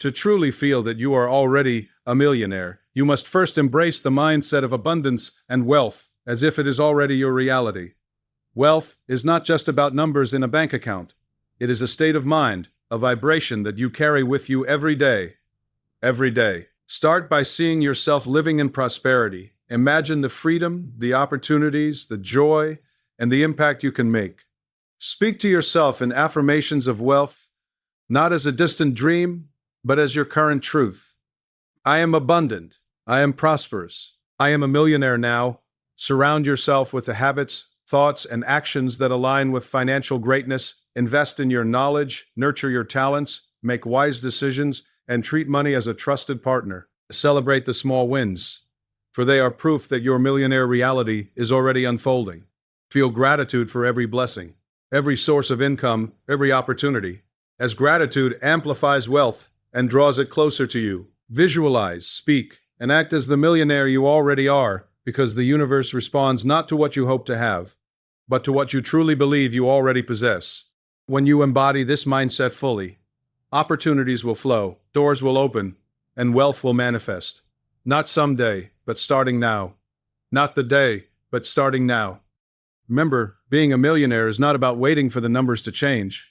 To truly feel that you are already a millionaire, you must first embrace the mindset of abundance and wealth as if it is already your reality. Wealth is not just about numbers in a bank account. It is a state of mind, a vibration that you carry with you every day. Every day. Start by seeing yourself living in prosperity. Imagine the freedom, the opportunities, the joy, and the impact you can make. Speak to yourself in affirmations of wealth, not as a distant dream, but as your current truth. I am abundant. I am prosperous. I am a millionaire now. Surround yourself with the habits, thoughts, and actions that align with financial greatness. Invest in your knowledge, nurture your talents, make wise decisions, and treat money as a trusted partner. Celebrate the small wins, for they are proof that your millionaire reality is already unfolding. Feel gratitude for every blessing, every source of income, every opportunity, as gratitude amplifies wealth and draws it closer to you. Visualize, speak, and act as the millionaire you already are, because the universe responds not to what you hope to have, but to what you truly believe you already possess. When you embody this mindset fully, opportunities will flow, doors will open, and wealth will manifest. Not someday, but starting now. Not the day, but starting now. Remember, being a millionaire is not about waiting for the numbers to change.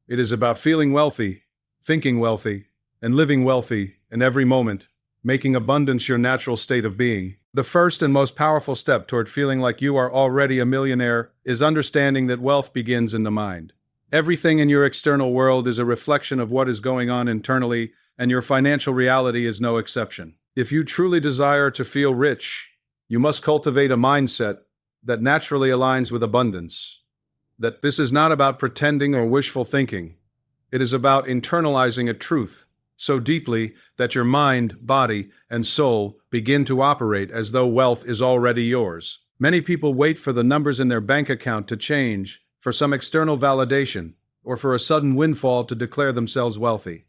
It is about feeling wealthy, thinking wealthy, and living wealthy in every moment, making abundance your natural state of being. The first and most powerful step toward feeling like you are already a millionaire is understanding that wealth begins in the mind. Everything in your external world is a reflection of what is going on internally, and your financial reality is no exception. If you truly desire to feel rich, you must cultivate a mindset that naturally aligns with abundance. That this is not about pretending or wishful thinking. It is about internalizing a truth so deeply that your mind, body, and soul begin to operate as though wealth is already yours. Many people wait for the numbers in their bank account to change, for some external validation, or for a sudden windfall to declare themselves wealthy.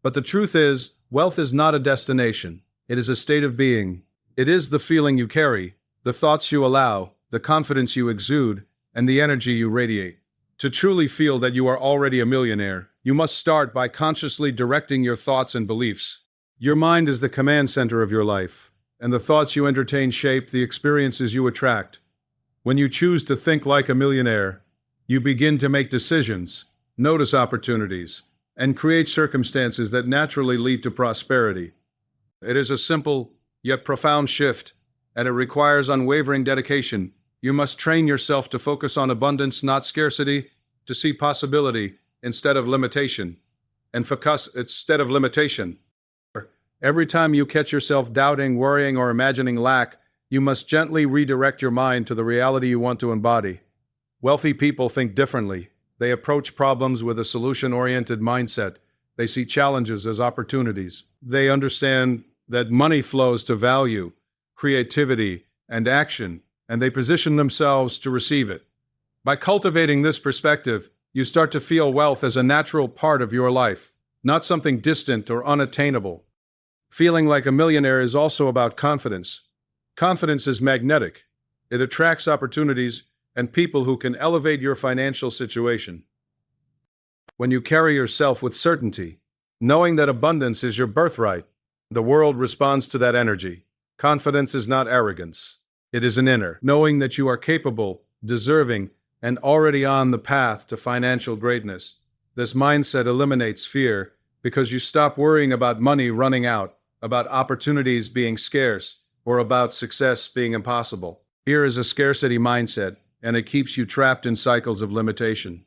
But the truth is, wealth is not a destination. It is a state of being. It is the feeling you carry, the thoughts you allow, the confidence you exude, and the energy you radiate. To truly feel that you are already a millionaire, you must start by consciously directing your thoughts and beliefs. Your mind is the command center of your life, and the thoughts you entertain shape the experiences you attract. When you choose to think like a millionaire, you begin to make decisions, notice opportunities, and create circumstances that naturally lead to prosperity. It is a simple, yet profound shift, and it requires unwavering dedication. You must train yourself to focus on abundance, not scarcity, to see possibility instead of limitation, and focus instead of limitation. Every time you catch yourself doubting, worrying, or imagining lack, you must gently redirect your mind to the reality you want to embody. Wealthy people think differently. They approach problems with a solution-oriented mindset. They see challenges as opportunities. They understand that money flows to value, creativity, and action, and they position themselves to receive it. By cultivating this perspective, you start to feel wealth as a natural part of your life, not something distant or unattainable. Feeling like a millionaire is also about confidence. Confidence is magnetic. It attracts opportunities and people who can elevate your financial situation. When you carry yourself with certainty, knowing that abundance is your birthright, the world responds to that energy. Confidence is not arrogance. It is an inner, knowing that you are capable, deserving, and already on the path to financial greatness. This mindset eliminates fear because you stop worrying about money running out, about opportunities being scarce, or about success being impossible. Fear is a scarcity mindset, and it keeps you trapped in cycles of limitation.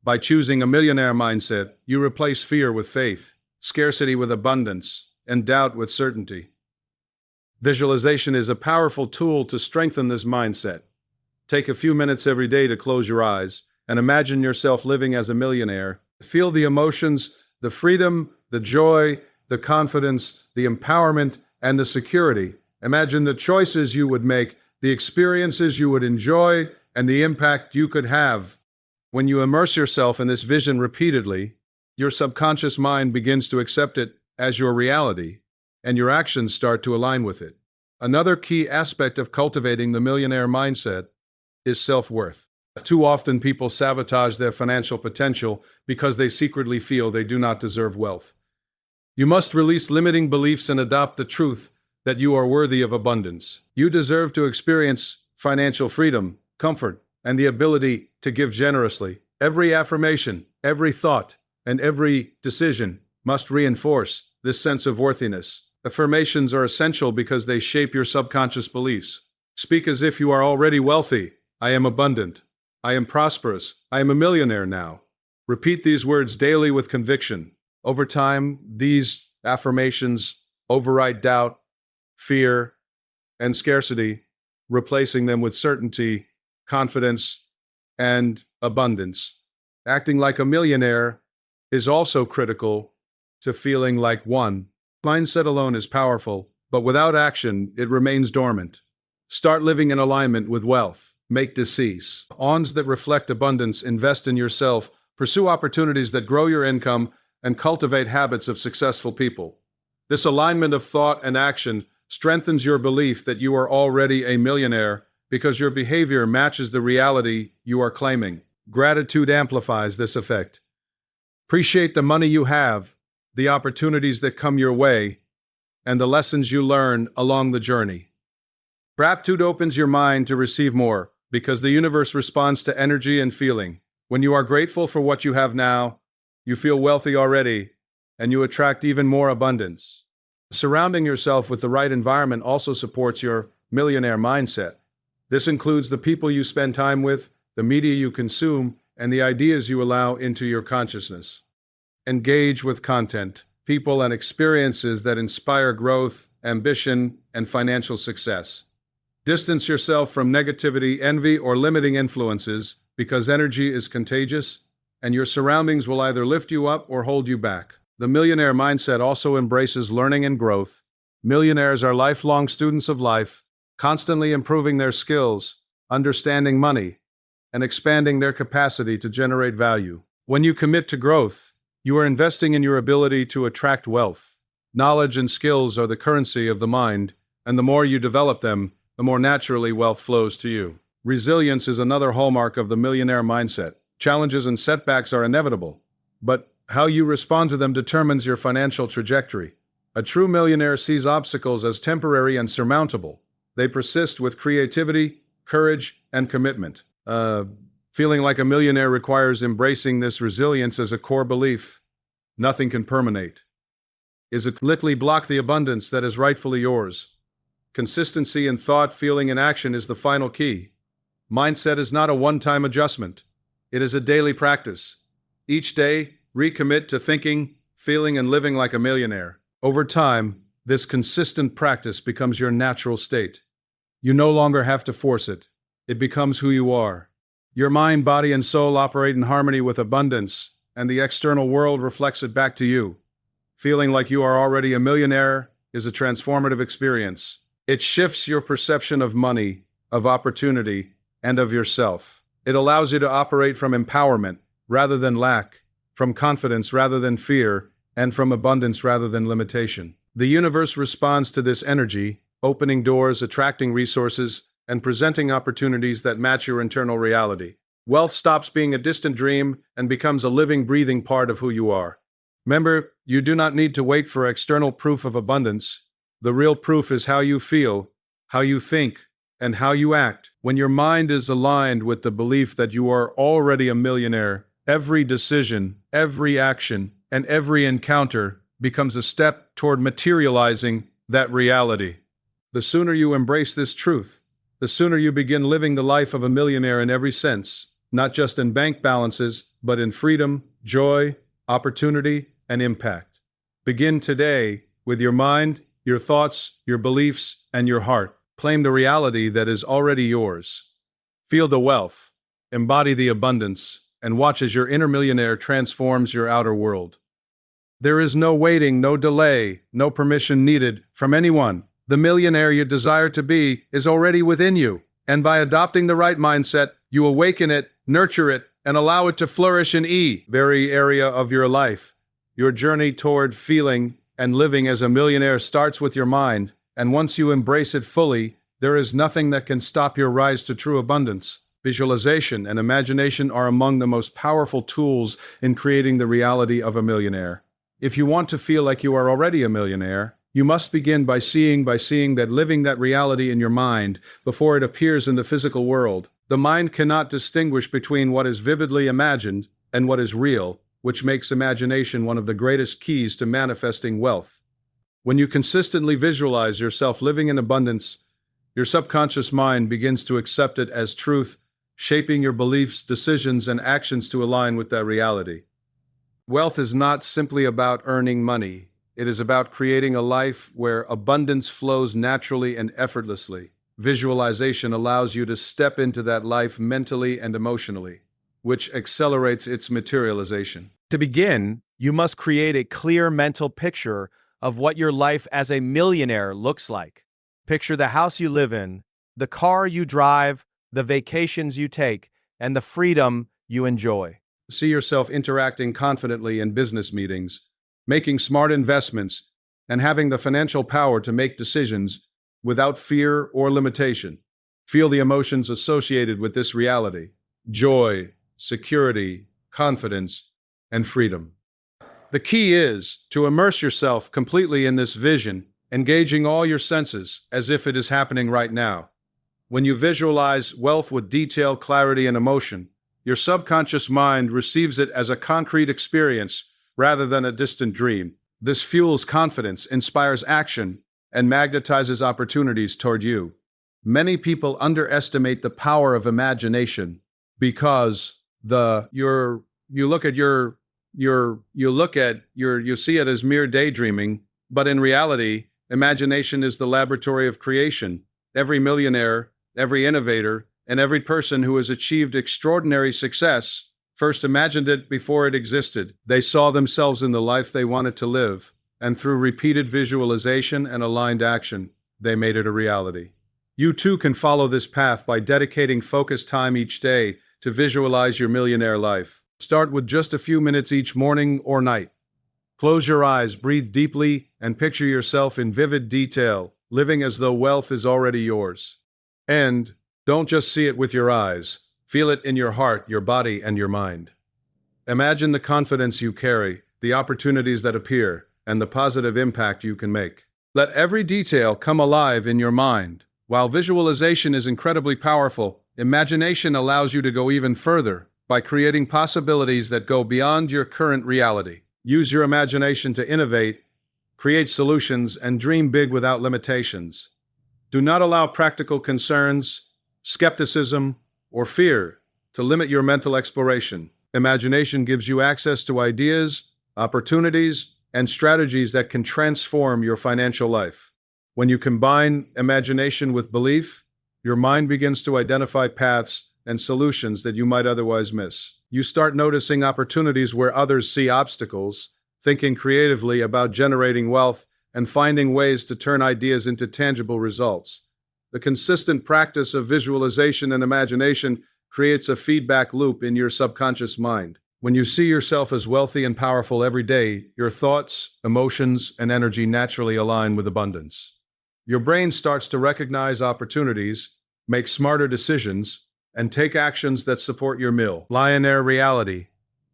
By choosing a millionaire mindset, you replace fear with faith, scarcity with abundance, and doubt with certainty. Visualization is a powerful tool to strengthen this mindset. Take a few minutes every day to close your eyes and imagine yourself living as a millionaire. Feel the emotions, the freedom, the joy, the confidence, the empowerment, and the security. Imagine the choices you would make, the experiences you would enjoy, and the impact you could have. When you immerse yourself in this vision repeatedly, your subconscious mind begins to accept it as your reality, and your actions start to align with it. Another key aspect of cultivating the millionaire mindset is self-worth. Too often people sabotage their financial potential because they secretly feel they do not deserve wealth. You must release limiting beliefs and adopt the truth that you are worthy of abundance. You deserve to experience financial freedom, comfort, and the ability to give generously. Every affirmation, every thought, and every decision must reinforce this sense of worthiness. Affirmations are essential because they shape your subconscious beliefs. Speak as if you are already wealthy. I am abundant. I am prosperous. I am a millionaire now. Repeat these words daily with conviction. Over time, these affirmations override doubt, fear, and scarcity, replacing them with certainty, confidence, and abundance. Acting like a millionaire is also critical to feeling like one. Mindset alone is powerful, but without action, it remains dormant. Start living in alignment with wealth. Make decease. Ons that reflect abundance, invest in yourself, pursue opportunities that grow your income, and cultivate habits of successful people. This alignment of thought and action strengthens your belief that you are already a millionaire because your behavior matches the reality you are claiming. Gratitude amplifies this effect. Appreciate the money you have, the opportunities that come your way, and the lessons you learn along the journey. Gratitude opens your mind to receive more because the universe responds to energy and feeling. When you are grateful for what you have now, you feel wealthy already, and you attract even more abundance. Surrounding yourself with the right environment also supports your millionaire mindset. This includes the people you spend time with, the media you consume, and the ideas you allow into your consciousness. Engage with content, people, and experiences that inspire growth, ambition, and financial success. Distance yourself from negativity, envy, or limiting influences because energy is contagious, and your surroundings will either lift you up or hold you back. The millionaire mindset also embraces learning and growth. Millionaires are lifelong students of life, constantly improving their skills, understanding money, and expanding their capacity to generate value. When you commit to growth, you are investing in your ability to attract wealth. Knowledge and skills are the currency of the mind, and the more you develop them, the more naturally wealth flows to you. Resilience is another hallmark of the millionaire mindset. Challenges and setbacks are inevitable, but how you respond to them determines your financial trajectory. A true millionaire sees obstacles as temporary and surmountable. They persist with creativity, courage, and commitment. Feeling like a millionaire requires embracing this resilience as a core belief. Nothing can permanate. Is it literally block the abundance that is rightfully yours? Consistency in thought, feeling, and action is the final key. Mindset is not a one-time adjustment. It is a daily practice. Each day, recommit to thinking, feeling, and living like a millionaire. Over time, this consistent practice becomes your natural state. You no longer have to force it. It becomes who you are. Your mind, body, and soul operate in harmony with abundance, and the external world reflects it back to you. Feeling like you are already a millionaire is a transformative experience. It shifts your perception of money, of opportunity, and of yourself. It allows you to operate from empowerment rather than lack, from confidence rather than fear, and from abundance rather than limitation. The universe responds to this energy, opening doors, attracting resources, and presenting opportunities that match your internal reality. Wealth stops being a distant dream and becomes a living, breathing part of who you are. Remember, you do not need to wait for external proof of abundance. The real proof is how you feel, how you think, and how you act. When your mind is aligned with the belief that you are already a millionaire, every decision, every action, and every encounter becomes a step toward materializing that reality. The sooner you embrace this truth, the sooner you begin living the life of a millionaire in every sense, not just in bank balances, but in freedom, joy, opportunity, and impact. Begin today with your mind, your thoughts, your beliefs, and your heart. Claim the reality that is already yours. Feel the wealth, embody the abundance, and watch as your inner millionaire transforms your outer world. There is no waiting, no delay, no permission needed from anyone. The millionaire you desire to be is already within you, and by adopting the right mindset, you awaken it, nurture it, and allow it to flourish in every area of your life. Your journey toward feeling and living as a millionaire starts with your mind, and once you embrace it fully, there is nothing that can stop your rise to true abundance. Visualization and imagination are among the most powerful tools in creating the reality of a millionaire. If you want to feel like you are already a millionaire, you must begin by seeing that living that reality in your mind before it appears in the physical world. The mind cannot distinguish between what is vividly imagined and what is real, which makes imagination one of the greatest keys to manifesting wealth. When you consistently visualize yourself living in abundance, your subconscious mind begins to accept it as truth, shaping your beliefs, decisions, and actions to align with that reality. Wealth is not simply about earning money. It is about creating a life where abundance flows naturally and effortlessly. Visualization allows you to step into that life mentally and emotionally, which accelerates its materialization. To begin, you must create a clear mental picture of what your life as a millionaire looks like. Picture the house you live in, the car you drive, the vacations you take, and the freedom you enjoy. See yourself interacting confidently in business meetings, making smart investments, and having the financial power to make decisions without fear or limitation. Feel the emotions associated with this reality: joy, security, confidence, and freedom. The key is to immerse yourself completely in this vision, engaging all your senses as if it is happening right now. When you visualize wealth with detail, clarity, and emotion, your subconscious mind receives it as a concrete experience rather than a distant dream. This fuels confidence, inspires action, and magnetizes opportunities toward you. Many people underestimate the power of imagination because you see it as mere daydreaming, but in reality, imagination is the laboratory of creation. Every millionaire, every innovator, and every person who has achieved extraordinary success first imagined it before it existed. They saw themselves in the life they wanted to live, and through repeated visualization and aligned action, they made it a reality. You too can follow this path by dedicating focused time each day to visualize your millionaire life. Start with just a few minutes each morning or night. Close your eyes, breathe deeply, and picture yourself in vivid detail, living as though wealth is already yours. And don't just see it with your eyes. Feel it in your heart, your body, and your mind. Imagine the confidence you carry, the opportunities that appear, and the positive impact you can make. Let every detail come alive in your mind. While visualization is incredibly powerful, imagination allows you to go even further by creating possibilities that go beyond your current reality. Use your imagination to innovate, create solutions, and dream big without limitations. Do not allow practical concerns, skepticism, or fear to limit your mental exploration. Imagination gives you access to ideas, opportunities, and strategies that can transform your financial life. When you combine imagination with belief, your mind begins to identify paths and solutions that you might otherwise miss. You start noticing opportunities where others see obstacles, thinking creatively about generating wealth, and finding ways to turn ideas into tangible results. The consistent practice of visualization and imagination creates a feedback loop in your subconscious mind. When you see yourself as wealthy and powerful every day, your thoughts, emotions, and energy naturally align with abundance. Your brain starts to recognize opportunities, make smarter decisions, and take actions that support your millionaire reality.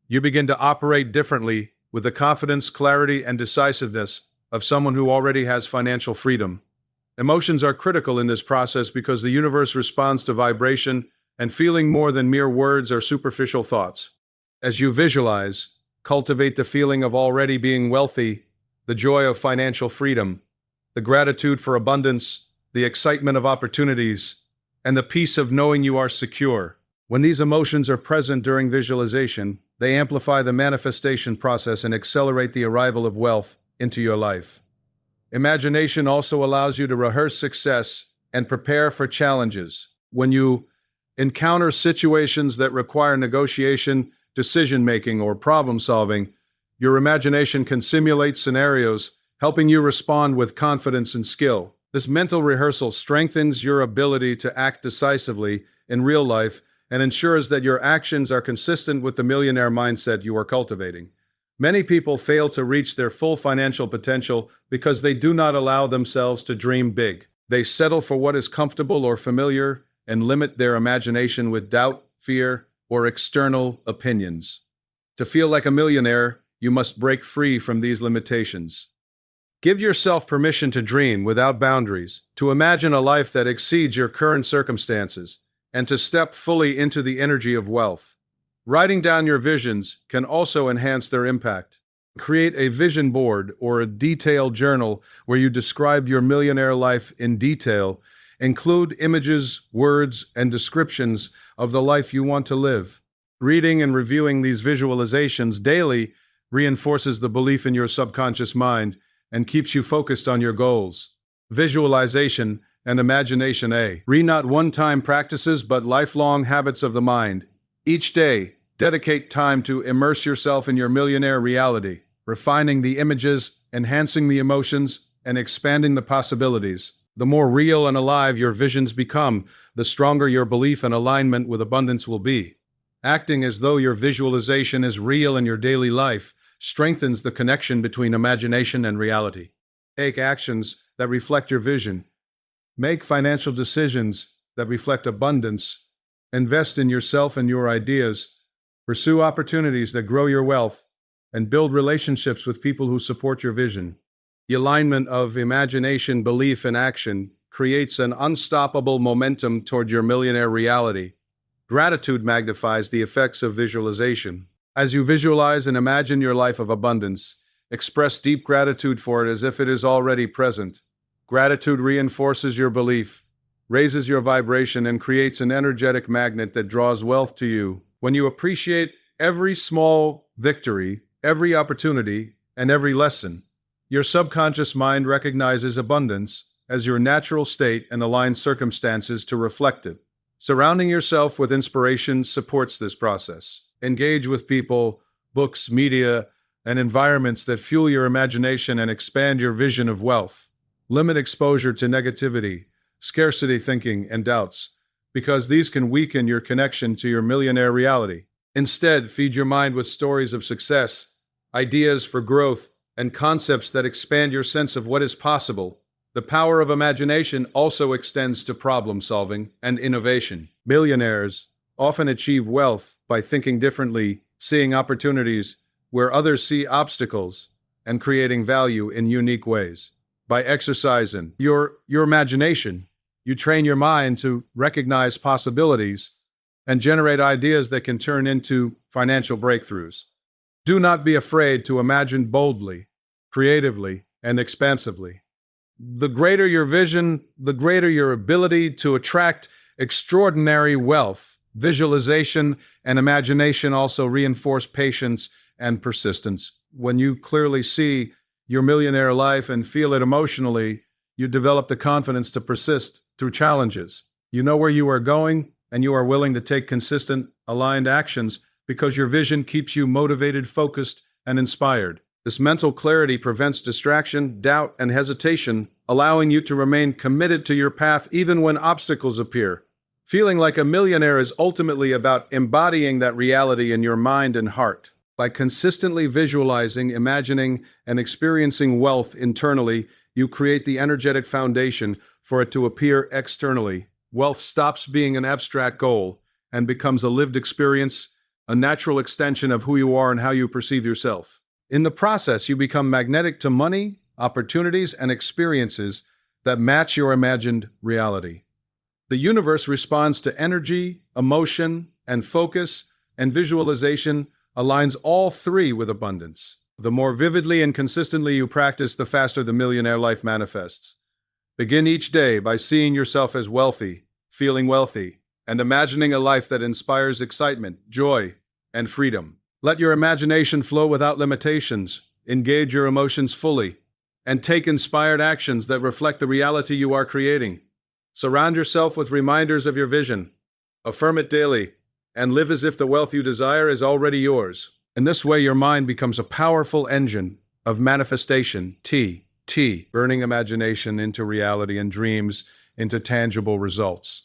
You begin to operate differently with the confidence, clarity, and decisiveness of someone who already has financial freedom. Emotions are critical in this process because the universe responds to vibration and feeling more than mere words or superficial thoughts. As you visualize, cultivate the feeling of already being wealthy, the joy of financial freedom, the gratitude for abundance, the excitement of opportunities, and the peace of knowing you are secure. When these emotions are present during visualization, they amplify the manifestation process and accelerate the arrival of wealth into your life. Imagination also allows you to rehearse success and prepare for challenges. When you encounter situations that require negotiation, decision-making, or problem-solving, your imagination can simulate scenarios, helping you respond with confidence and skill. This mental rehearsal strengthens your ability to act decisively in real life and ensures that your actions are consistent with the millionaire mindset you are cultivating. Many people fail to reach their full financial potential because they do not allow themselves to dream big. They settle for what is comfortable or familiar and limit their imagination with doubt, fear, or external opinions. To feel like a millionaire, you must break free from these limitations. Give yourself permission to dream without boundaries, to imagine a life that exceeds your current circumstances, and to step fully into the energy of wealth. Writing down your visions can also enhance their impact. Create a vision board or a detailed journal where you describe your millionaire life in detail. Include images, words, and descriptions of the life you want to live. Reading and reviewing these visualizations daily reinforces the belief in your subconscious mind and keeps you focused on your goals. Visualization and imagination. Not one-time practices, but lifelong habits of the mind. Each day, dedicate time to immerse yourself in your millionaire reality, refining the images, enhancing the emotions, and expanding the possibilities. The more real and alive your visions become, the stronger your belief and alignment with abundance will be. Acting as though your visualization is real in your daily life strengthens the connection between imagination and reality. Take actions that reflect your vision. Make financial decisions that reflect abundance. Invest in yourself and your ideas. Pursue opportunities that grow your wealth, and build relationships with people who support your vision. The alignment of imagination, belief, and action creates an unstoppable momentum toward your millionaire reality. Gratitude magnifies the effects of visualization. As you visualize and imagine your life of abundance, express deep gratitude for it as if it is already present. Gratitude reinforces your belief, raises your vibration, and creates an energetic magnet that draws wealth to you. When you appreciate every small victory, every opportunity, and every lesson, your subconscious mind recognizes abundance as your natural state and aligns circumstances to reflect it. Surrounding yourself with inspiration supports this process. Engage with people, books, media, and environments that fuel your imagination and expand your vision of wealth. Limit exposure to negativity, scarcity thinking, and doubts, because these can weaken your connection to your millionaire reality. Instead, feed your mind with stories of success, ideas for growth, and concepts that expand your sense of what is possible. The power of imagination also extends to problem solving and innovation. Millionaires often achieve wealth by thinking differently, seeing opportunities where others see obstacles, and creating value in unique ways. By exercising your imagination, you train your mind to recognize possibilities and generate ideas that can turn into financial breakthroughs. Do not be afraid to imagine boldly, creatively, and expansively. The greater your vision, the greater your ability to attract extraordinary wealth. Visualization and imagination also reinforce patience and persistence. When you clearly see your millionaire life and feel it emotionally, you develop the confidence to persist through challenges. You know where you are going, and you are willing to take consistent, aligned actions because your vision keeps you motivated, focused, and inspired. This mental clarity prevents distraction, doubt, and hesitation, allowing you to remain committed to your path even when obstacles appear. Feeling like a millionaire is ultimately about embodying that reality in your mind and heart. By consistently visualizing, imagining, and experiencing wealth internally, you create the energetic foundation for it to appear externally. Wealth stops being an abstract goal and becomes a lived experience, a natural extension of who you are and how you perceive yourself. In the process, you become magnetic to money, opportunities, and experiences that match your imagined reality. The universe responds to energy, emotion, and focus, and visualization aligns all three with abundance. The more vividly and consistently you practice, the faster the millionaire life manifests. Begin each day by seeing yourself as wealthy, feeling wealthy, and imagining a life that inspires excitement, joy, and freedom. Let your imagination flow without limitations. Engage your emotions fully, and take inspired actions that reflect the reality you are creating. Surround yourself with reminders of your vision. Affirm it daily, and live as if the wealth you desire is already yours. In this way, your mind becomes a powerful engine of manifestation, burning imagination into reality and dreams into tangible results.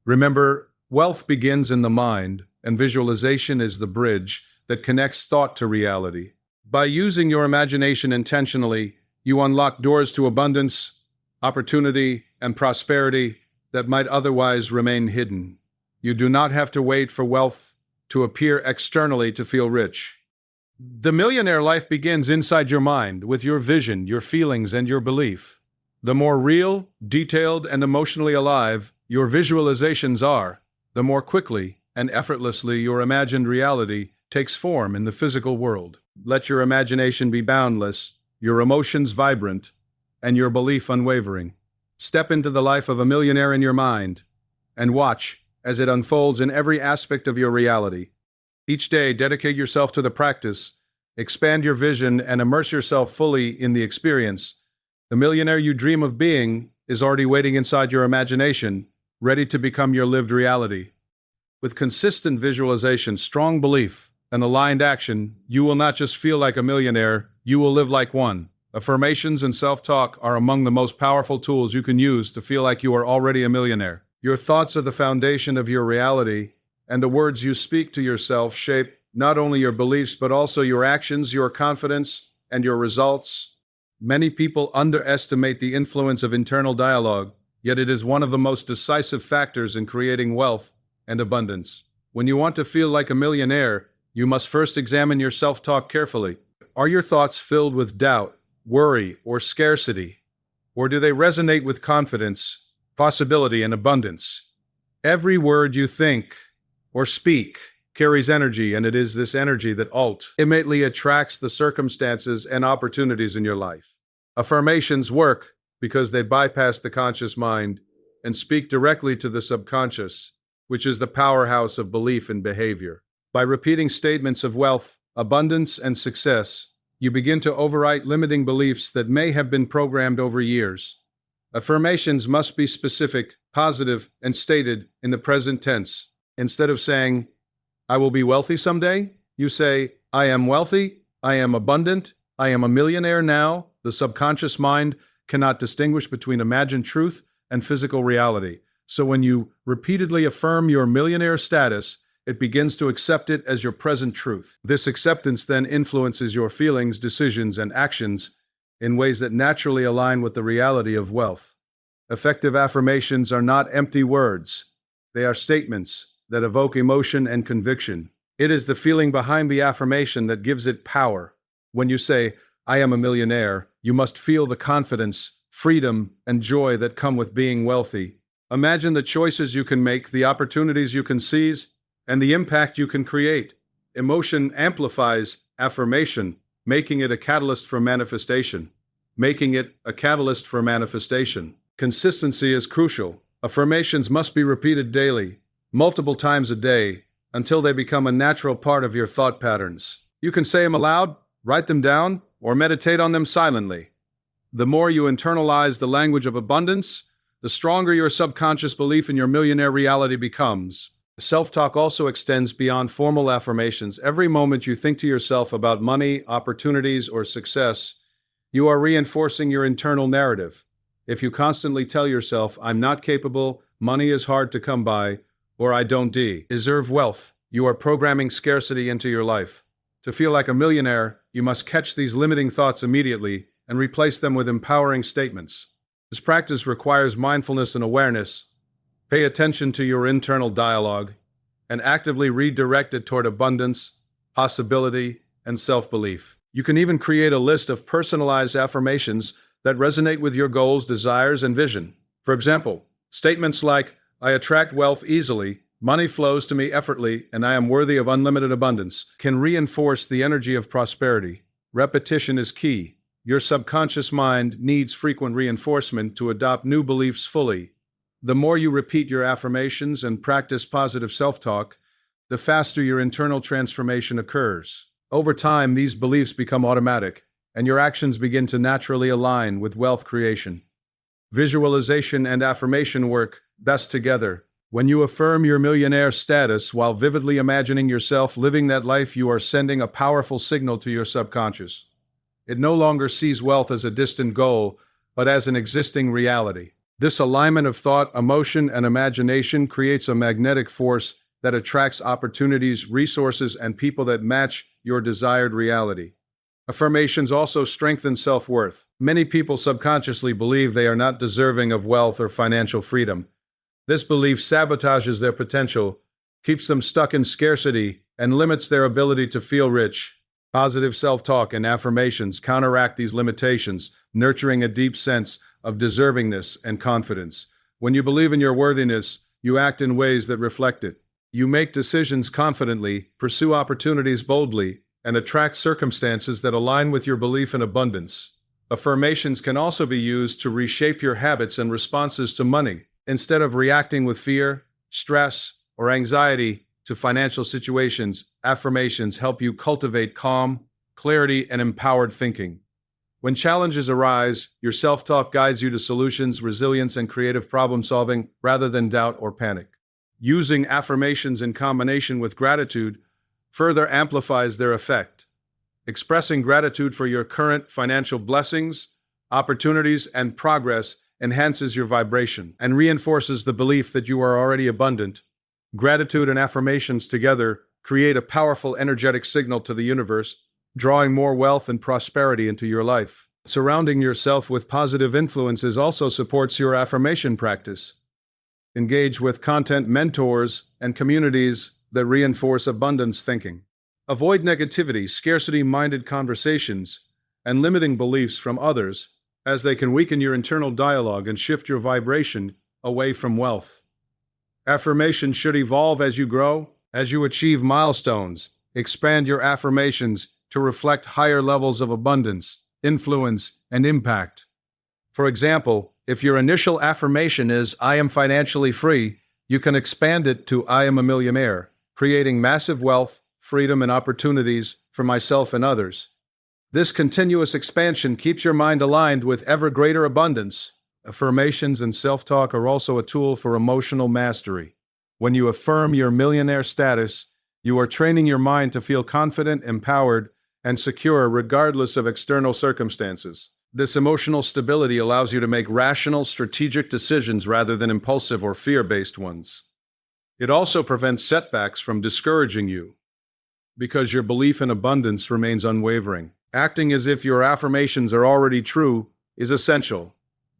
Remember, wealth begins in the mind, and visualization is the bridge that connects thought to reality. By using your imagination intentionally, you unlock doors to abundance, opportunity, and prosperity that might otherwise remain hidden. You do not have to wait for wealth to appear externally to feel rich. The millionaire life begins inside your mind with your vision, your feelings, and your belief. The more real, detailed, and emotionally alive your visualizations are, the more quickly and effortlessly your imagined reality takes form in the physical world. Let your imagination be boundless, your emotions vibrant, and your belief unwavering. Step into the life of a millionaire in your mind and watch as it unfolds in every aspect of your reality. Each day, dedicate yourself to the practice, expand your vision, and immerse yourself fully in the experience. The millionaire you dream of being is already waiting inside your imagination, ready to become your lived reality. With consistent visualization, strong belief, and aligned action, you will not just feel like a millionaire, you will live like one. Affirmations and self-talk are among the most powerful tools you can use to feel like you are already a millionaire. Your thoughts are the foundation of your reality, and the words you speak to yourself shape not only your beliefs but also your actions, your confidence, and your results. Many people underestimate the influence of internal dialogue, yet it is one of the most decisive factors in creating wealth and abundance. When you want to feel like a millionaire, you must first examine your self-talk carefully. Are your thoughts filled with doubt, worry, or scarcity? Or do they resonate with confidence, possibility, and abundance? Every word you think or speak carries energy, and it is this energy that ultimately attracts the circumstances and opportunities in your life. Affirmations work because they bypass the conscious mind and speak directly to the subconscious, which is the powerhouse of belief and behavior. By repeating statements of wealth, abundance, and success, you begin to overwrite limiting beliefs that may have been programmed over years. Affirmations must be specific, positive, and stated in the present tense. Instead of saying, "I will be wealthy someday," you say, "I am wealthy, I am abundant, I am a millionaire now." The subconscious mind cannot distinguish between imagined truth and physical reality. So when you repeatedly affirm your millionaire status, it begins to accept it as your present truth. This acceptance then influences your feelings, decisions, and actions in ways that naturally align with the reality of wealth. Effective affirmations are not empty words. They are statements that evoke emotion and conviction. It is the feeling behind the affirmation that gives it power. When you say, "I am a millionaire," you must feel the confidence, freedom, and joy that come with being wealthy. Imagine the choices you can make, the opportunities you can seize, and the impact you can create. Emotion amplifies affirmation, making it a catalyst for manifestation. Consistency is crucial. Affirmations must be repeated daily, multiple times a day, until they become a natural part of your thought patterns. You can say them aloud, write them down, or meditate on them silently. The more you internalize the language of abundance, the stronger your subconscious belief in your millionaire reality becomes. Self-talk also extends beyond formal affirmations. Every moment you think to yourself about money, opportunities, or success, you are reinforcing your internal narrative. If you constantly tell yourself, "I'm not capable, money is hard to come by," or "I don't deserve wealth," you are programming scarcity into your life. To feel like a millionaire, you must catch these limiting thoughts immediately and replace them with empowering statements. This practice requires mindfulness and awareness. Pay attention to your internal dialogue and actively redirect it toward abundance, possibility, and self-belief. You can even create a list of personalized affirmations that resonate with your goals, desires, and vision. For example, statements like, "I attract wealth easily, money flows to me effortlessly, and I am worthy of unlimited abundance," can reinforce the energy of prosperity. Repetition is key. Your subconscious mind needs frequent reinforcement to adopt new beliefs fully. The more you repeat your affirmations and practice positive self-talk, the faster your internal transformation occurs. Over time, these beliefs become automatic, and your actions begin to naturally align with wealth creation. Visualization and affirmation work best together. When you affirm your millionaire status while vividly imagining yourself living that life, you are sending a powerful signal to your subconscious. It no longer sees wealth as a distant goal, but as an existing reality. This alignment of thought, emotion, and imagination creates a magnetic force that attracts opportunities, resources, and people that match your desired reality. Affirmations also strengthen self-worth. Many people subconsciously believe they are not deserving of wealth or financial freedom. This belief sabotages their potential, keeps them stuck in scarcity, and limits their ability to feel rich. Positive self-talk and affirmations counteract these limitations, nurturing a deep sense of deservingness and confidence. When you believe in your worthiness, you act in ways that reflect it. You make decisions confidently, pursue opportunities boldly, and attract circumstances that align with your belief in abundance. Affirmations can also be used to reshape your habits and responses to money. Instead of reacting with fear, stress, or anxiety to financial situations, affirmations help you cultivate calm, clarity, and empowered thinking. When challenges arise, your self-talk guides you to solutions, resilience, and creative problem-solving rather than doubt or panic. Using affirmations in combination with gratitude further amplifies their effect. Expressing gratitude for your current financial blessings, opportunities, and progress enhances your vibration and reinforces the belief that you are already abundant. Gratitude and affirmations together create a powerful energetic signal to the universe, drawing more wealth and prosperity into your life. Surrounding yourself with positive influences also supports your affirmation practice. Engage with content mentors and communities that reinforce abundance thinking. Avoid negativity, scarcity-minded conversations, and limiting beliefs from others, as they can weaken your internal dialogue and shift your vibration away from wealth. Affirmations should evolve as you grow, as you achieve milestones. Expand your affirmations to reflect higher levels of abundance, influence, and impact. For example, if your initial affirmation is, "I am financially free," you can expand it to, "I am a millionaire," creating massive wealth, freedom, and opportunities for myself and others. This continuous expansion keeps your mind aligned with ever greater abundance. Affirmations and self-talk are also a tool for emotional mastery. When you affirm your millionaire status, you are training your mind to feel confident, empowered, and secure regardless of external circumstances. This emotional stability allows you to make rational, strategic decisions rather than impulsive or fear-based ones. It also prevents setbacks from discouraging you, because your belief in abundance remains unwavering. Acting as if your affirmations are already true is essential.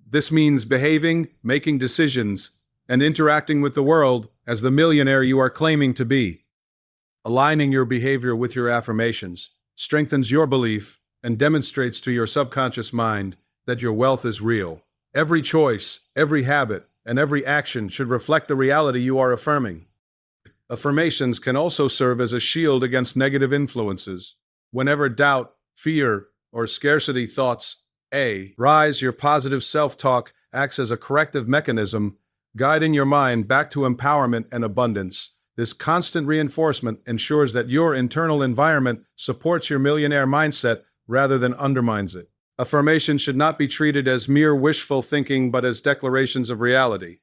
This means behaving, making decisions, and interacting with the world as the millionaire you are claiming to be. Aligning your behavior with your affirmations strengthens your belief and demonstrates to your subconscious mind that your wealth is real. Every choice, every habit, and every action should reflect the reality you are affirming. Affirmations can also serve as a shield against negative influences. Whenever doubt, fear, or scarcity thoughts rise, your positive self-talk acts as a corrective mechanism, guiding your mind back to empowerment and abundance. This constant reinforcement ensures that your internal environment supports your millionaire mindset rather than undermines it. Affirmations should not be treated as mere wishful thinking, but as declarations of reality.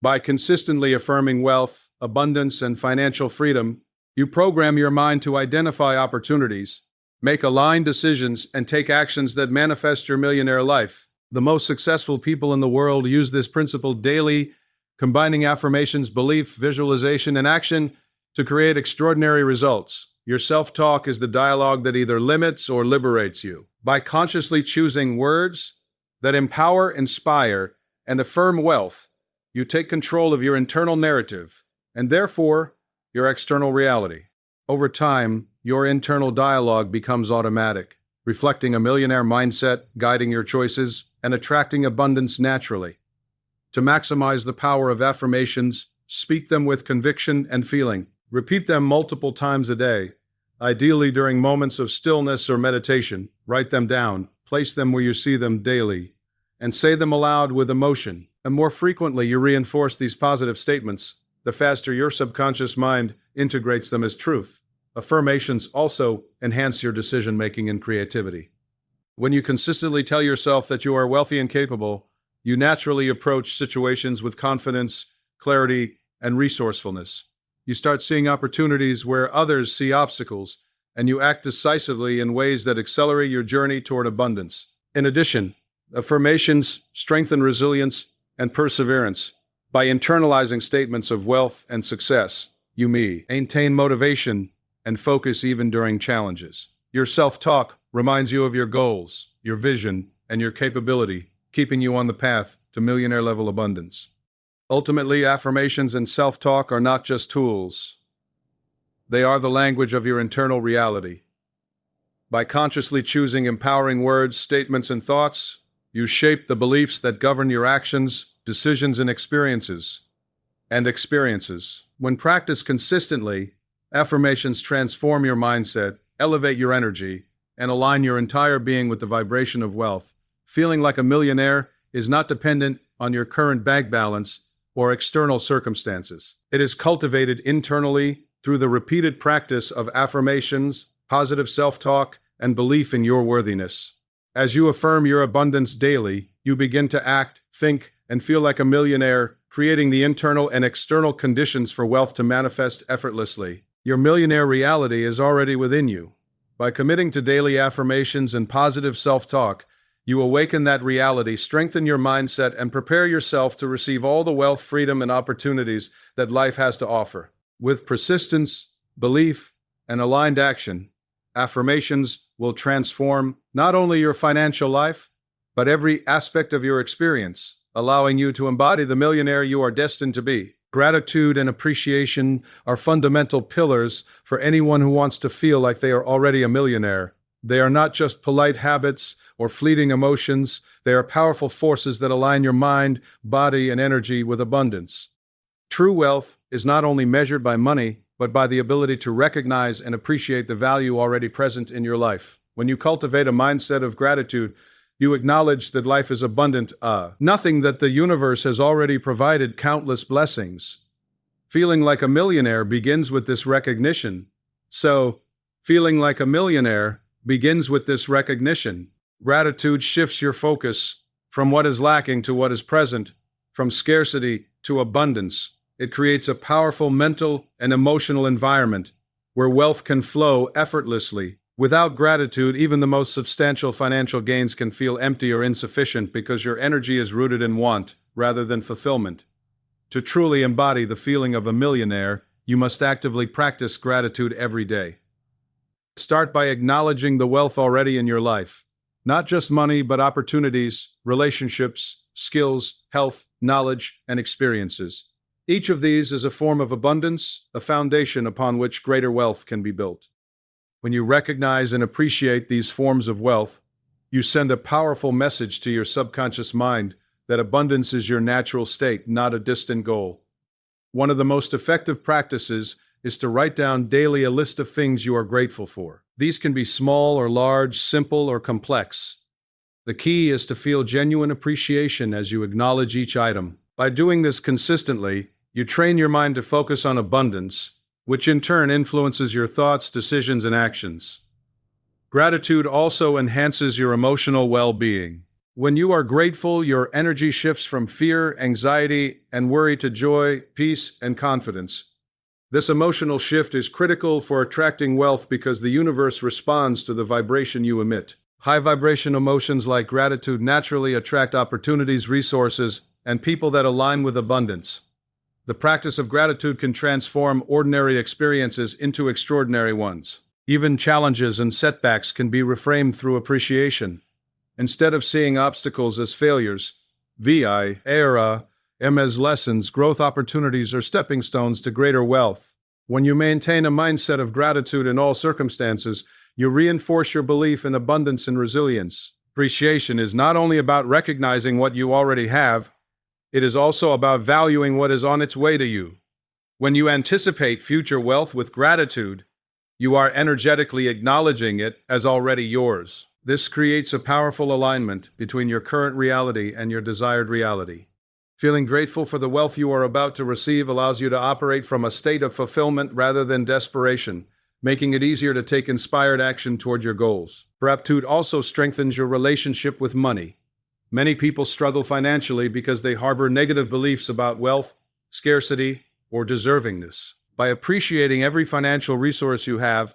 By consistently affirming wealth, abundance, and financial freedom, you program your mind to identify opportunities, make aligned decisions, and take actions that manifest your millionaire life. The most successful people in the world use this principle daily, combining affirmations, belief, visualization, and action to create extraordinary results. Your self-talk is the dialogue that either limits or liberates you. By consciously choosing words that empower, inspire, and affirm wealth, you take control of your internal narrative, and therefore, your external reality. Over time, your internal dialogue becomes automatic, reflecting a millionaire mindset, guiding your choices, and attracting abundance naturally. To maximize the power of affirmations, speak them with conviction and feeling. Repeat them multiple times a day, ideally during moments of stillness or meditation. Write them down, place them where you see them daily, and say them aloud with emotion. The more frequently you reinforce these positive statements, the faster your subconscious mind integrates them as truth. Affirmations also enhance your decision-making and creativity. When you consistently tell yourself that you are wealthy and capable, you naturally approach situations with confidence, clarity, and resourcefulness. You start seeing opportunities where others see obstacles, and you act decisively in ways that accelerate your journey toward abundance. In addition, affirmations strengthen resilience and perseverance. By internalizing statements of wealth and success, you maintain motivation and focus even during challenges. Your self-talk reminds you of your goals, your vision, and your capability, keeping you on the path to millionaire-level abundance. Ultimately, affirmations and self-talk are not just tools. They are the language of your internal reality. By consciously choosing empowering words, statements, and thoughts, you shape the beliefs that govern your actions, decisions, and experiences. When practiced consistently, affirmations transform your mindset, elevate your energy, and align your entire being with the vibration of wealth. Feeling like a millionaire is not dependent on your current bank balance or external circumstances. It is cultivated internally through the repeated practice of affirmations, positive self-talk, and belief in your worthiness. As you affirm your abundance daily, you begin to act, think, and feel like a millionaire, creating the internal and external conditions for wealth to manifest effortlessly. Your millionaire reality is already within you. By committing to daily affirmations and positive self-talk, you awaken that reality, strengthen your mindset, and prepare yourself to receive all the wealth, freedom, and opportunities that life has to offer. With persistence, belief, and aligned action, affirmations will transform not only your financial life, but every aspect of your experience, allowing you to embody the millionaire you are destined to be. Gratitude and appreciation are fundamental pillars for anyone who wants to feel like they are already a millionaire. They are not just polite habits or fleeting emotions. They are powerful forces that align your mind, body, and energy with abundance. True wealth is not only measured by money, but by the ability to recognize and appreciate the value already present in your life. When you cultivate a mindset of gratitude, you acknowledge that life is abundant, nothing that the universe has already provided countless blessings. Feeling like a millionaire begins with this recognition. Feeling like a millionaire begins with this recognition. Gratitude shifts your focus from what is lacking to what is present, from scarcity to abundance. It creates a powerful mental and emotional environment where wealth can flow effortlessly. Without gratitude, even the most substantial financial gains can feel empty or insufficient because your energy is rooted in want rather than fulfillment. To truly embody the feeling of a millionaire, you must actively practice gratitude every day. Start by acknowledging the wealth already in your life. Not just money, but opportunities, relationships, skills, health, knowledge, and experiences. Each of these is a form of abundance, a foundation upon which greater wealth can be built. When you recognize and appreciate these forms of wealth, you send a powerful message to your subconscious mind that abundance is your natural state, not a distant goal. One of the most effective practices is to write down daily a list of things you are grateful for. These can be small or large, simple or complex. The key is to feel genuine appreciation as you acknowledge each item. By doing this consistently, you train your mind to focus on abundance, which in turn influences your thoughts, decisions, and actions. Gratitude also enhances your emotional well-being. When you are grateful, your energy shifts from fear, anxiety, and worry to joy, peace, and confidence. This emotional shift is critical for attracting wealth because the universe responds to the vibration you emit. High-vibration emotions like gratitude naturally attract opportunities, resources, and people that align with abundance. The practice of gratitude can transform ordinary experiences into extraordinary ones. Even challenges and setbacks can be reframed through appreciation. Instead of seeing obstacles as failures, as lessons, growth opportunities, or stepping stones to greater wealth. When you maintain a mindset of gratitude in all circumstances, you reinforce your belief in abundance and resilience. Appreciation is not only about recognizing what you already have, it is also about valuing what is on its way to you. When you anticipate future wealth with gratitude, you are energetically acknowledging it as already yours. This creates a powerful alignment between your current reality and your desired reality. Feeling grateful for the wealth you are about to receive allows you to operate from a state of fulfillment rather than desperation, making it easier to take inspired action toward your goals. Gratitude also strengthens your relationship with money. Many people struggle financially because they harbor negative beliefs about wealth, scarcity, or deservingness. By appreciating every financial resource you have,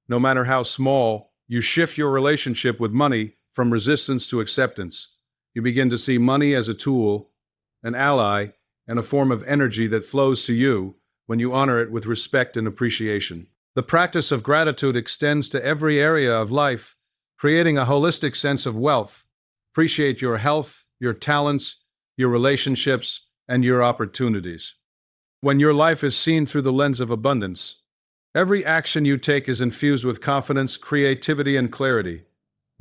no matter how small, you shift your relationship with money from resistance to acceptance. You begin to see money as a tool, an ally, and a form of energy that flows to you when you honor it with respect and appreciation. The practice of gratitude extends to every area of life, creating a holistic sense of wealth. Appreciate your health, your talents, your relationships, and your opportunities. When your life is seen through the lens of abundance, Every action you take is infused with confidence, creativity, and clarity.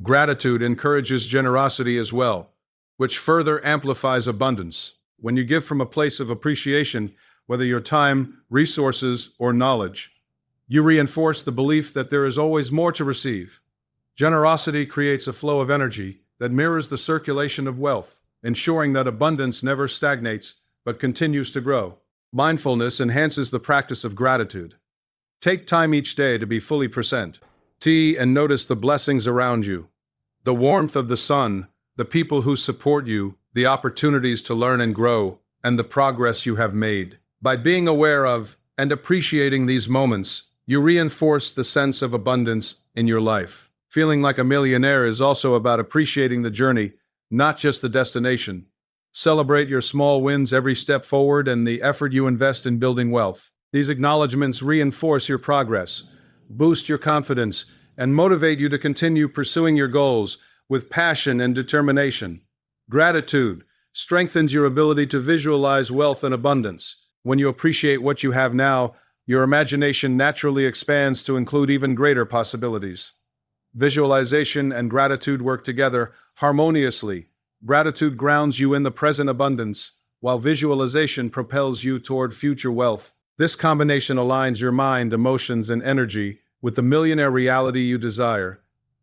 Gratitude encourages generosity as well, which further amplifies abundance. When you give from a place of appreciation, whether your time, resources, or knowledge, you reinforce the belief that there is always more to receive. Generosity creates a flow of energy that mirrors the circulation of wealth, ensuring that abundance never stagnates but continues to grow. Mindfulness enhances the practice of gratitude. Take time each day to be fully present. And notice the blessings around you. The warmth of the sun, the people who support you, the opportunities to learn and grow, and the progress you have made. By being aware of and appreciating these moments, you reinforce the sense of abundance in your life. Feeling like a millionaire is also about appreciating the journey, not just the destination. Celebrate your small wins every step forward and the effort you invest in building wealth. These acknowledgments reinforce your progress, boost your confidence, and motivate you to continue pursuing your goals with passion and determination. Gratitude strengthens your ability to visualize wealth and abundance. When you appreciate what you have now, your imagination naturally expands to include even greater possibilities. Visualization and gratitude work together harmoniously. Gratitude grounds you in the present abundance, while visualization propels you toward future wealth. This combination aligns your mind, emotions, and energy with the millionaire reality you desire.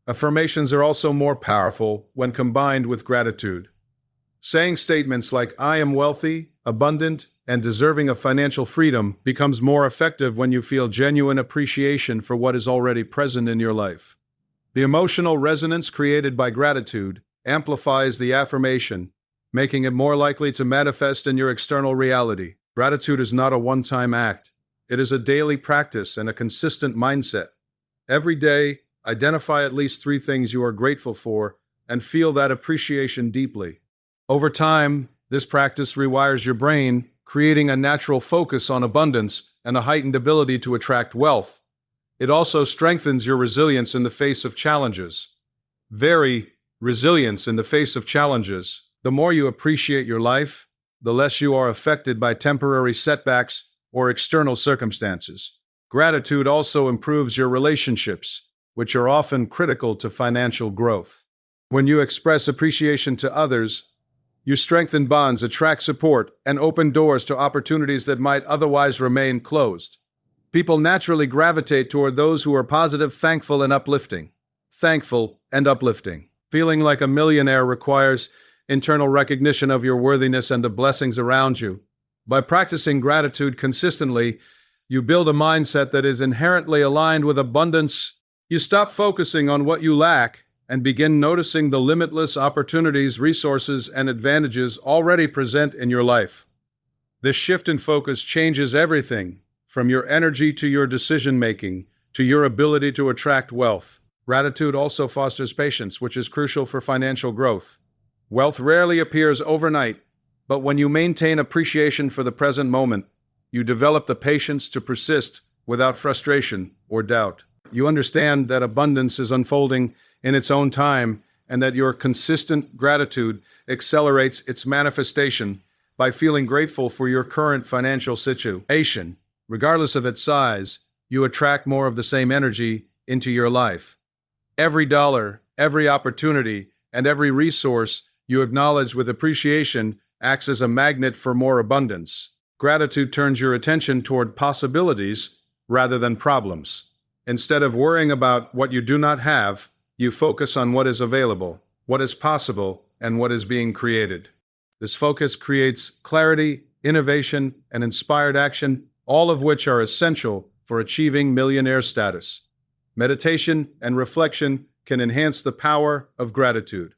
Affirmations are also more powerful when combined with gratitude. Saying statements like, "I am wealthy, abundant, and deserving of financial freedom" becomes more effective when you feel genuine appreciation for what is already present in your life. The emotional resonance created by gratitude amplifies the affirmation, making it more likely to manifest in your external reality. Gratitude is not a one-time act. It is a daily practice and a consistent mindset. Every day, identify at least 3 things you are grateful for and feel that appreciation deeply. Over time, this practice rewires your brain, creating a natural focus on abundance and a heightened ability to attract wealth. It also strengthens your resilience in the face of challenges. Resilience in the face of challenges. The more you appreciate your life, the less you are affected by temporary setbacks or external circumstances. Gratitude also improves your relationships, which are often critical to financial growth. When you express appreciation to others, you strengthen bonds, attract support, and open doors to opportunities that might otherwise remain closed. People naturally gravitate toward those who are positive, thankful, and uplifting. Thankful and uplifting. Feeling like a millionaire requires internal recognition of your worthiness and the blessings around you. By practicing gratitude consistently, you build a mindset that is inherently aligned with abundance. You stop focusing on what you lack and begin noticing the limitless opportunities, resources, and advantages already present in your life. This shift in focus changes everything, from your energy to your decision-making, to your ability to attract wealth. Gratitude also fosters patience, which is crucial for financial growth. Wealth rarely appears overnight, but when you maintain appreciation for the present moment, you develop the patience to persist without frustration or doubt. You understand that abundance is unfolding in its own time and that your consistent gratitude accelerates its manifestation by feeling grateful for your current financial situation. Regardless of its size, you attract more of the same energy into your life. Every dollar, every opportunity, and every resource you acknowledge with appreciation acts as a magnet for more abundance. Gratitude turns your attention toward possibilities rather than problems. Instead of worrying about what you do not have, you focus on what is available, what is possible, and what is being created. This focus creates clarity, innovation, and inspired action, all of which are essential for achieving millionaire status. Meditation and reflection can enhance the power of gratitude.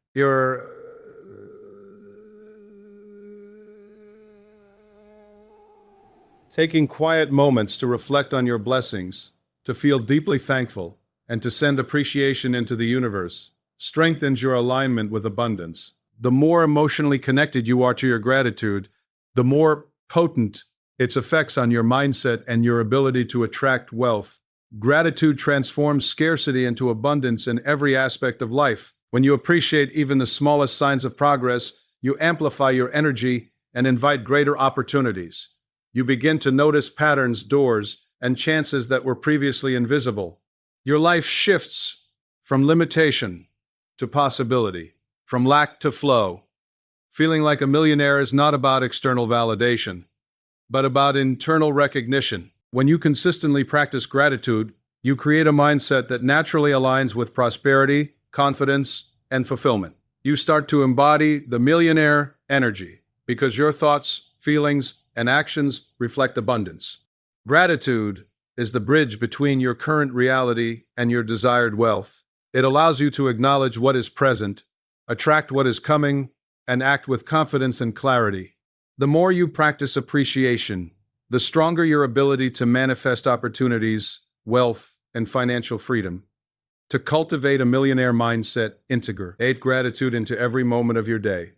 Taking quiet moments to reflect on your blessings, to feel deeply thankful, and to send appreciation into the universe strengthens your alignment with abundance. The more emotionally connected you are to your gratitude, the more potent its effects on your mindset and your ability to attract wealth. Gratitude transforms scarcity into abundance in every aspect of life. When you appreciate even the smallest signs of progress, you amplify your energy and invite greater opportunities. You begin to notice patterns, doors, and chances that were previously invisible. Your life shifts from limitation to possibility, from lack to flow. Feeling like a millionaire is not about external validation, but about internal recognition. When you consistently practice gratitude, you create a mindset that naturally aligns with prosperity, confidence, and fulfillment. You start to embody the millionaire energy because your thoughts, feelings, and actions reflect abundance. Gratitude is the bridge between your current reality and your desired wealth. It allows you to acknowledge what is present, attract what is coming, and act with confidence and clarity. The more you practice appreciation, the stronger your ability to manifest opportunities, wealth, and financial freedom. To cultivate a millionaire mindset, integrate gratitude into every moment of your day.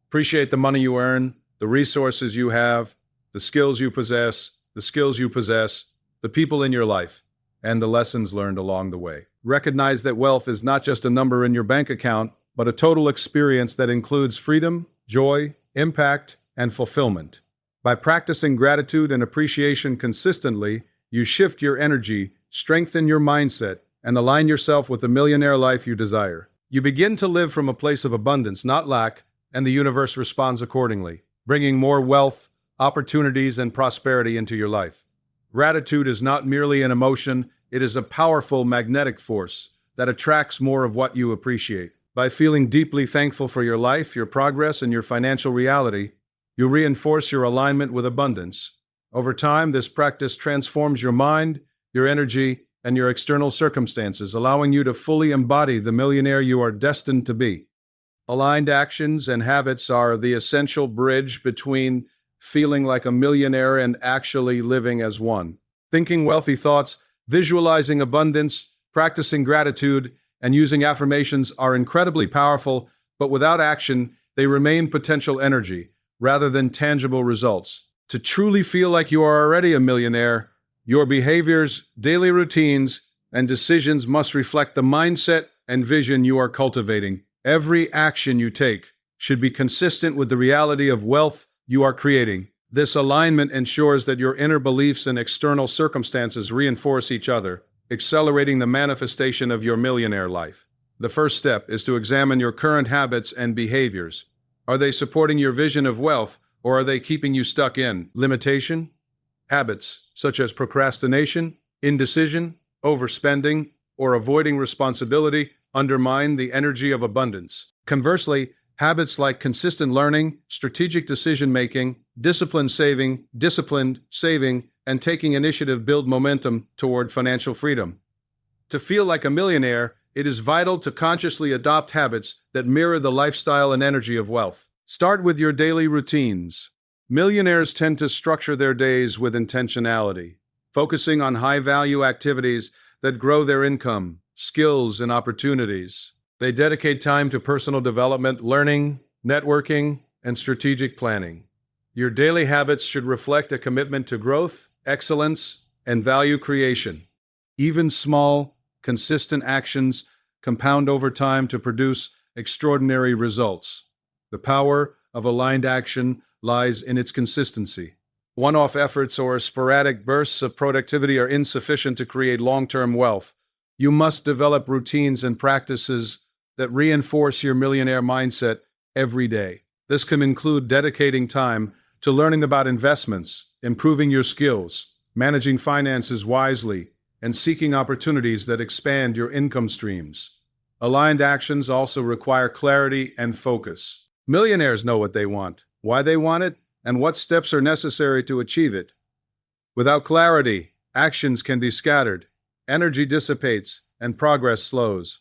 Appreciate the money you earn, the resources you have, the skills you possess, the people in your life, and the lessons learned along the way. Recognize that wealth is not just a number in your bank account, but a total experience that includes freedom, joy, impact, and fulfillment. By practicing gratitude and appreciation consistently, you shift your energy, strengthen your mindset, and align yourself with the millionaire life you desire. You begin to live from a place of abundance, not lack, and the universe responds accordingly, bringing more wealth, opportunities, and prosperity into your life. Gratitude is not merely an emotion, it is a powerful magnetic force that attracts more of what you appreciate. By feeling deeply thankful for your life, your progress, and your financial reality, you reinforce your alignment with abundance. Over time, this practice transforms your mind, your energy, and your external circumstances, allowing you to fully embody the millionaire you are destined to be. Aligned actions and habits are the essential bridge between feeling like a millionaire and actually living as one. Thinking wealthy thoughts, visualizing abundance, practicing gratitude, and using affirmations are incredibly powerful, but without action, they remain potential energy rather than tangible results. To truly feel like you are already a millionaire, your behaviors, daily routines, and decisions must reflect the mindset and vision you are cultivating. Every action you take should be consistent with the reality of wealth you are creating. This alignment ensures that your inner beliefs and external circumstances reinforce each other, accelerating the manifestation of your millionaire life. The first step is to examine your current habits and behaviors. Are they supporting your vision of wealth, or are they keeping you stuck in limitation? Habits such as procrastination, indecision, overspending, or avoiding responsibility undermine the energy of abundance. Conversely, habits like consistent learning, strategic decision-making, disciplined saving, and taking initiative build momentum toward financial freedom. To feel like a millionaire, it is vital to consciously adopt habits that mirror the lifestyle and energy of wealth. Start with your daily routines. Millionaires tend to structure their days with intentionality, focusing on high-value activities that grow their income, skills, and opportunities. They dedicate time to personal development, learning, networking, and strategic planning. Your daily habits should reflect a commitment to growth, excellence, and value creation. Even small, consistent actions compound over time to produce extraordinary results. The power of aligned action lies in its consistency. One-off efforts or sporadic bursts of productivity are insufficient to create long-term wealth. You must develop routines and practices that reinforce your millionaire mindset every day. This can include dedicating time to learning about investments, improving your skills, managing finances wisely, and seeking opportunities that expand your income streams. Aligned actions also require clarity and focus. Millionaires know what they want, why they want it, and what steps are necessary to achieve it. Without clarity, actions can be scattered, energy dissipates, and progress slows.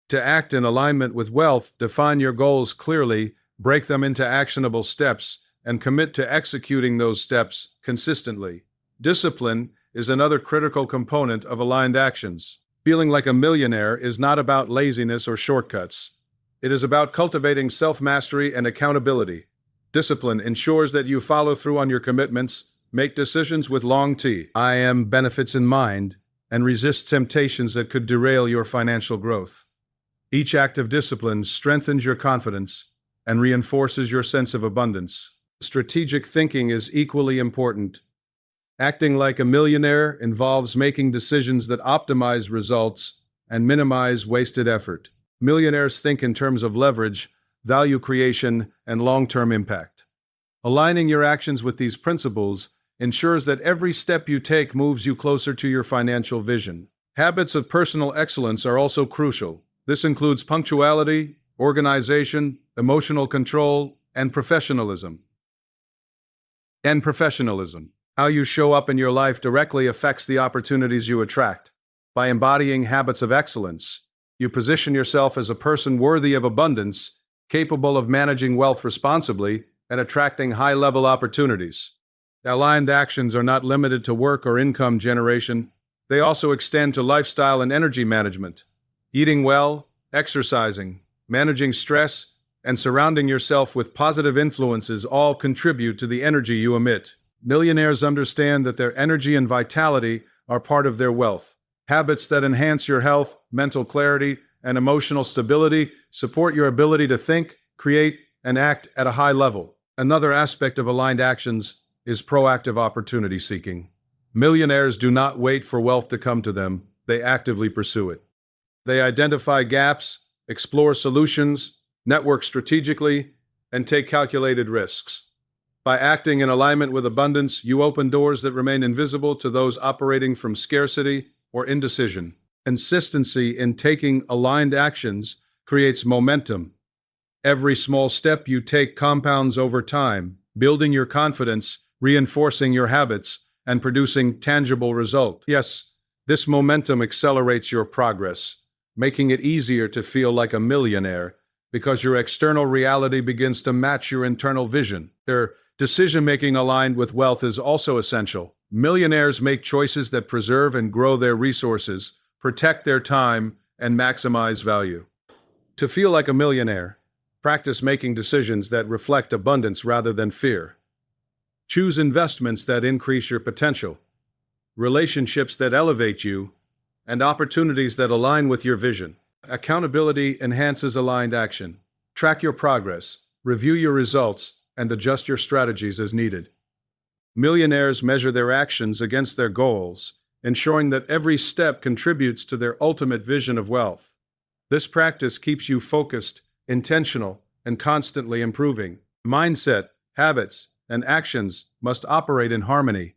To act in alignment with wealth, define your goals clearly, break them into actionable steps, and commit to executing those steps consistently. Discipline is another critical component of aligned actions. Feeling like a millionaire is not about laziness or shortcuts. It is about cultivating self-mastery and accountability. Discipline ensures that you follow through on your commitments, make decisions with long I am benefits in mind, and resist temptations that could derail your financial growth. Each act of discipline strengthens your confidence and reinforces your sense of abundance. Strategic thinking is equally important. Acting like a millionaire involves making decisions that optimize results and minimize wasted effort. Millionaires think in terms of leverage, value creation, and long-term impact. Aligning your actions with these principles ensures that every step you take moves you closer to your financial vision. Habits of personal excellence are also crucial. This includes punctuality, organization, emotional control, and professionalism. How you show up in your life directly affects the opportunities you attract. By embodying habits of excellence, you position yourself as a person worthy of abundance, capable of managing wealth responsibly, and attracting high-level opportunities. Aligned actions are not limited to work or income generation. They also extend to lifestyle and energy management. Eating well, exercising, managing stress, and surrounding yourself with positive influences all contribute to the energy you emit. Millionaires understand that their energy and vitality are part of their wealth. Habits that enhance your health, mental clarity, and emotional stability support your ability to think, create, and act at a high level. Another aspect of aligned actions is proactive opportunity seeking. Millionaires do not wait for wealth to come to them, they actively pursue it. They identify gaps, explore solutions, network strategically, and take calculated risks. By acting in alignment with abundance, you open doors that remain invisible to those operating from scarcity or indecision. Consistency in taking aligned actions creates momentum. Every small step you take compounds over time, building your confidence, reinforcing your habits, and producing tangible results. Yes, this momentum accelerates your progress, making it easier to feel like a millionaire because your external reality begins to match your internal vision. Their decision-making aligned with wealth is also essential. Millionaires make choices that preserve and grow their resources, protect their time, and maximize value. To feel like a millionaire, practice making decisions that reflect abundance rather than fear. Choose investments that increase your potential, relationships that elevate you, and opportunities that align with your vision. Accountability enhances aligned action. Track your progress, review your results, and adjust your strategies as needed. Millionaires measure their actions against their goals, ensuring that every step contributes to their ultimate vision of wealth. This practice keeps you focused, intentional, and constantly improving. Mindset, habits, and actions must operate in harmony.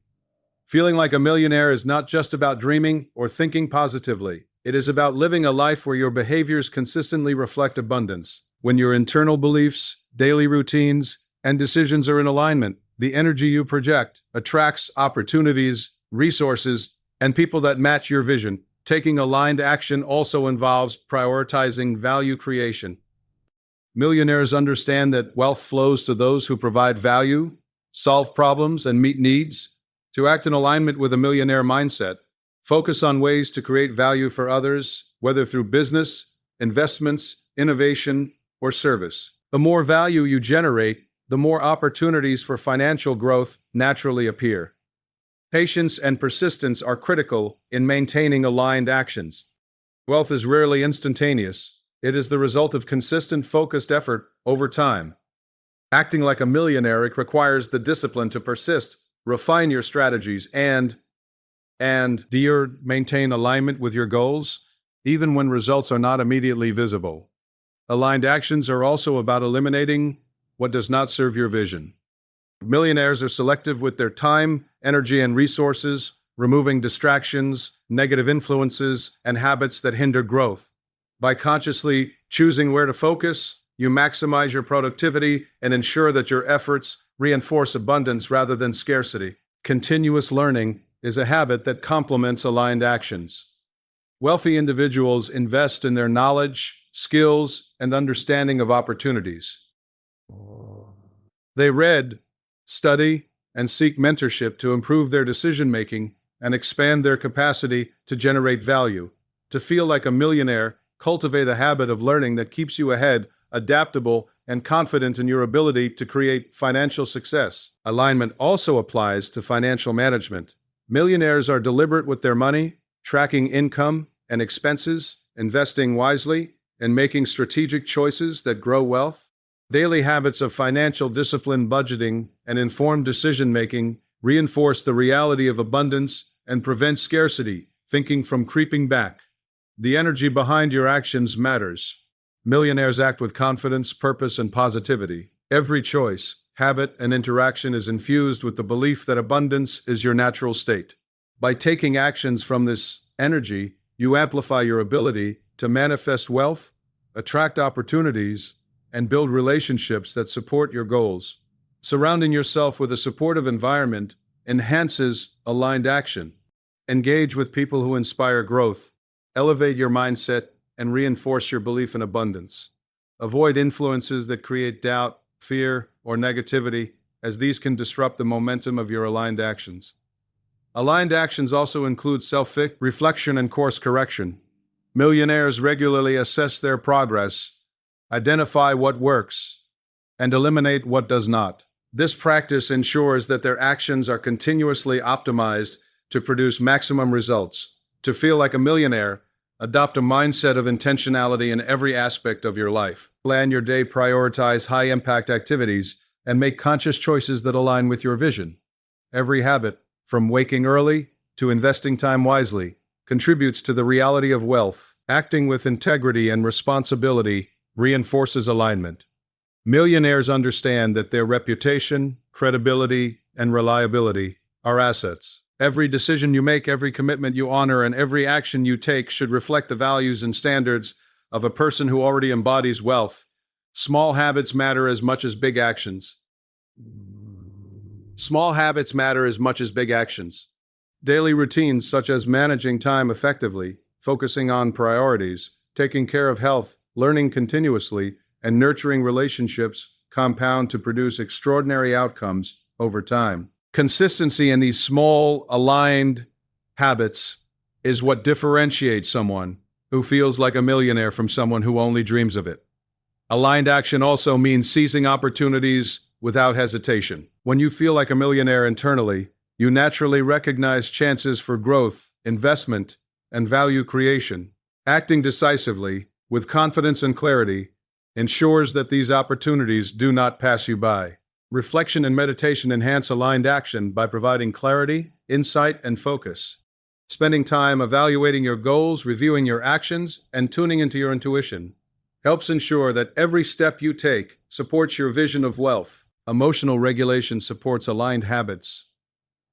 Feeling like a millionaire is not just about dreaming or thinking positively. It is about living a life where your behaviors consistently reflect abundance. When your internal beliefs, daily routines, and decisions are in alignment, the energy you project attracts opportunities, resources, and people that match your vision. Taking aligned action also involves prioritizing value creation. Millionaires understand that wealth flows to those who provide value, solve problems, and meet needs. To act in alignment with a millionaire mindset, focus on ways to create value for others, whether through business, investments, innovation, or service. The more value you generate, the more opportunities for financial growth naturally appear. Patience and persistence are critical in maintaining aligned actions. Wealth is rarely instantaneous. It is the result of consistent, focused effort over time. Acting like a millionaire requires the discipline to persist, refine your strategies, and do you maintain alignment with your goals, even when results are not immediately visible? Aligned actions are also about eliminating what does not serve your vision. Millionaires are selective with their time, energy, and resources, removing distractions, negative influences, and habits that hinder growth. By consciously choosing where to focus, you maximize your productivity and ensure that your efforts reinforce abundance rather than scarcity. Continuous learning is a habit that complements aligned actions. Wealthy individuals invest in their knowledge, skills, and understanding of opportunities. They read, study, and seek mentorship to improve their decision-making and expand their capacity to generate value. To feel like a millionaire, cultivate a habit of learning that keeps you ahead, adaptable, and confident in your ability to create financial success. Alignment also applies to financial management. Millionaires are deliberate with their money, tracking income and expenses, investing wisely, and making strategic choices that grow wealth. Daily habits of financial discipline, budgeting, and informed decision-making reinforce the reality of abundance and prevent scarcity, thinking from creeping back. The energy behind your actions matters. Millionaires act with confidence, purpose, and positivity. Every choice, habit, and interaction is infused with the belief that abundance is your natural state. By taking actions from this energy, you amplify your ability to manifest wealth, attract opportunities, and build relationships that support your goals. Surrounding yourself with a supportive environment enhances aligned action. Engage with people who inspire growth, elevate your mindset, and reinforce your belief in abundance. Avoid influences that create doubt, fear, or negativity, as these can disrupt the momentum of your aligned actions. Aligned actions also include self-reflection and course correction. Millionaires regularly assess their progress, identify what works, and eliminate what does not. This practice ensures that their actions are continuously optimized to produce maximum results. To feel like a millionaire, adopt a mindset of intentionality in every aspect of your life. Plan your day, prioritize high-impact activities, and make conscious choices that align with your vision. Every habit, from waking early to investing time wisely, contributes to the reality of wealth. Acting with integrity and responsibility reinforces alignment. Millionaires understand that their reputation, credibility, and reliability are assets. Every decision you make, every commitment you honor, and every action you take should reflect the values and standards of a person who already embodies wealth. Small habits matter as much as big actions. Small habits matter as much as big actions. Daily routines such as managing time effectively, focusing on priorities, taking care of health, learning continuously, and nurturing relationships compound to produce extraordinary outcomes over time. Consistency in these small, aligned habits is what differentiates someone who feels like a millionaire from someone who only dreams of it. Aligned action also means seizing opportunities without hesitation. When you feel like a millionaire internally, you naturally recognize chances for growth, investment, and value creation. Acting decisively, with confidence and clarity, ensures that these opportunities do not pass you by. Reflection and meditation enhance aligned action by providing clarity, insight, and focus. Spending time evaluating your goals, reviewing your actions, and tuning into your intuition helps ensure that every step you take supports your vision of wealth. Emotional regulation supports aligned habits.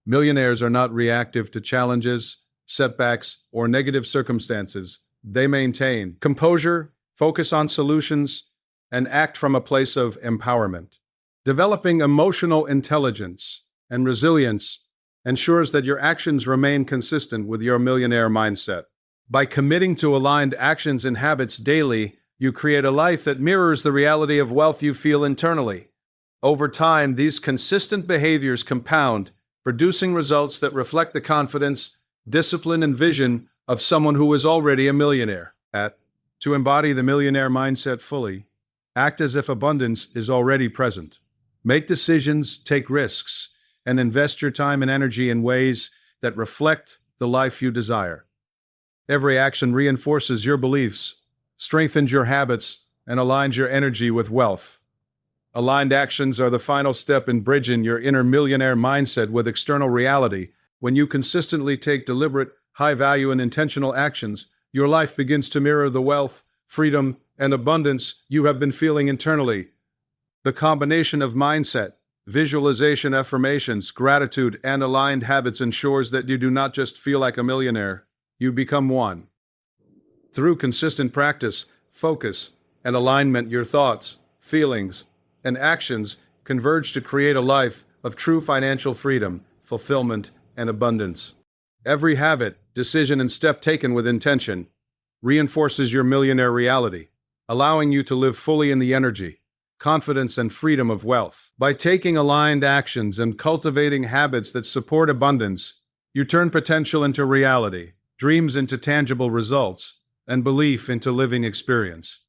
Millionaires are not reactive to challenges, setbacks, or negative circumstances. They maintain composure, focus on solutions, and act from a place of empowerment. Developing emotional intelligence and resilience ensures that your actions remain consistent with your millionaire mindset. By committing to aligned actions and habits daily, you create a life that mirrors the reality of wealth you feel internally. Over time, these consistent behaviors compound, producing results that reflect the confidence, discipline, and vision of someone who is already a millionaire. To embody the millionaire mindset fully, act as if abundance is already present. Make decisions, take risks, and invest your time and energy in ways that reflect the life you desire. Every action reinforces your beliefs, strengthens your habits, and aligns your energy with wealth. Aligned actions are the final step in bridging your inner millionaire mindset with external reality. When you consistently take deliberate, high-value, and intentional actions, your life begins to mirror the wealth, freedom, and abundance you have been feeling internally. The combination of mindset, visualization, affirmations, gratitude, and aligned habits ensures that you do not just feel like a millionaire, you become one. Through consistent practice, focus, and alignment, your thoughts, feelings, and actions converge to create a life of true financial freedom, fulfillment, and abundance. Every habit, decision, and step taken with intention reinforces your millionaire reality, allowing you to live fully in the energy, confidence, and freedom of wealth. By taking aligned actions and cultivating habits that support abundance, you turn potential into reality, dreams into tangible results, and belief into living experience.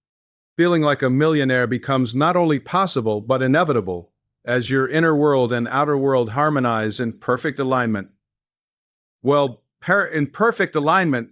Feeling like a millionaire becomes not only possible but inevitable as your inner world and outer world harmonize in perfect alignment. In perfect alignment,